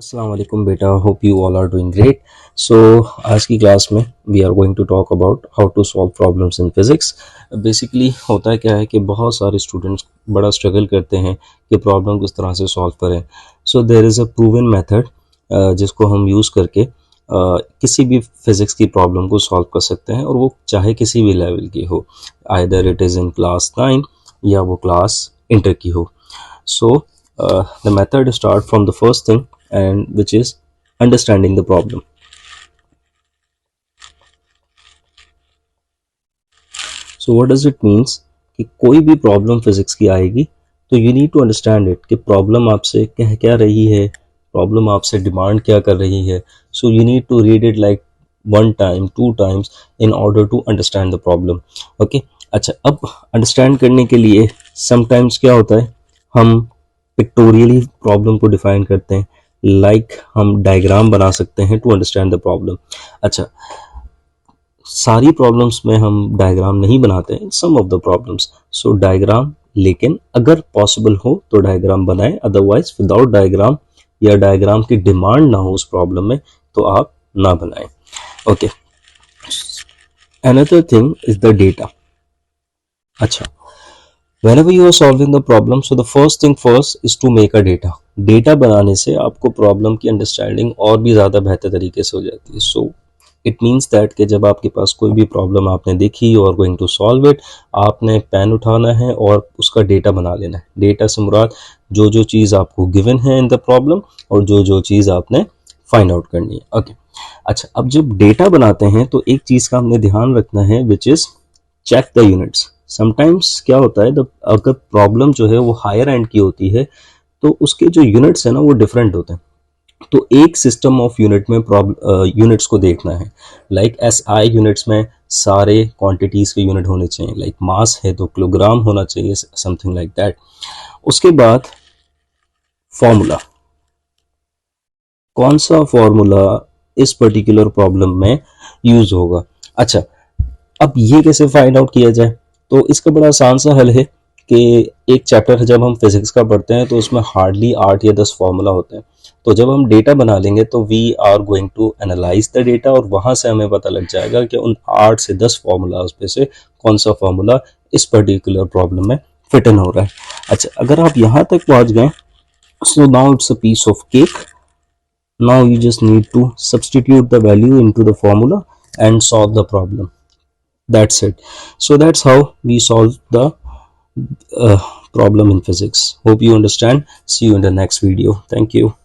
अस्सलाम वालेकुम बेटा, hope you all are doing great. So आज की क्लास में we are going to talk about how to solve problems in physics. Basically होता क्या है कि बहुत सारे स्टूडेंट्स बड़ा स्ट्रगल करते हैं कि प्रॉब्लम किस तरह से सॉल्व करें। So there is a proven method जिसको हम यूज़ करके किसी भी फिज़िक्स की प्रॉब्लम को सॉल्व कर सकते हैं, और वो चाहे किसी भी लेवल की हो, either it is in class 9 या वो क्लास इंटर की हो। So the method start from the first thing, and which is understanding the problem. So what does it means कि कोई भी प्रॉब्लम फिजिक्स की आएगी तो you need to understand it कि प्रॉब्लम आपसे कह क्या रही है, प्रॉब्लम आपसे डिमांड क्या कर रही है। So you need to read it like one time, two times in order to understand the problem. Okay, अच्छा, अब अंडरस्टैंड करने के लिए समटाइम्स क्या होता है, हम पिक्टोरियली प्रॉब्लम को डिफाइन करते हैं, लाइक हम डायग्राम बना सकते हैं टू अंडरस्टैंड द प्रॉब्लम। अच्छा, सारी प्रॉब्लम्स में हम डायग्राम नहीं बनाते हैं, some of the problems. So diagram, लेकिन अगर पॉसिबल हो तो डायग्राम बनाएं, अदरवाइज विदाउट डायग्राम या डायग्राम की डिमांड ना हो उस प्रॉब्लम में तो आप ना बनाएं। Okay, another thing is the data. अच्छा, whenever you are solving the problem, so the first thing first is to make a data. Data बनाने से आपको प्रॉब्लम की अंडरस्टैंडिंग और भी ज़्यादा बेहतर तरीके से हो जाती है। सो इट मीन्स दैट कि जब आपके पास कोई भी प्रॉब्लम आपने देखी और गोइंग टू सॉल्व इट, आपने पेन उठाना है और उसका डेटा बना लेना है। डेटा से मुराद जो जो चीज़ आपको गिवन है इन द प्रॉब्लम और जो जो चीज़ आपने फाइंड आउट करनी है। ओके, अच्छा, अब जब डेटा बनाते हैं तो एक चीज़ का हमने ध्यान रखना है, which is check the units. Sometimes क्या होता है, अगर प्रॉब्लम जो है वो हायर एंड की होती है तो उसके जो यूनिट्स है ना वो डिफरेंट होते हैं। तो एक सिस्टम ऑफ यूनिट में यूनिट्स को देखना है, लाइक एस आई यूनिट्स में सारे क्वांटिटीज़ के यूनिट होने चाहिए, लाइक मास है तो किलोग्राम होना चाहिए, समथिंग लाइक दैट। उसके बाद फॉर्मूला, कौन सा फॉर्मूला इस पर्टिकुलर प्रॉब्लम में यूज होगा। अच्छा, अब ये कैसे फाइंड आउट किया जाए, तो इसका बड़ा आसान सा हल है कि एक चैप्टर जब हम फिजिक्स का पढ़ते हैं तो उसमें हार्डली 8 या 10 फॉर्मूला होते हैं। तो जब हम डेटा बना लेंगे तो we are going to analyse the data, और वहां से हमें पता लग जाएगा कि उन 8 से 10 फॉर्मूलाज पे से कौन सा फॉर्मूला इस पर्टिकुलर प्रॉब्लम में फिट इन हो रहा है। अच्छा, अगर आप यहाँ तक पहुंच गए, so now it's a piece of cake. Now you just need to substitute the value into the formula and solve the problem. That's it. So that's how we solve the problem in physics. Hope you understand. See you in the next video. Thank you.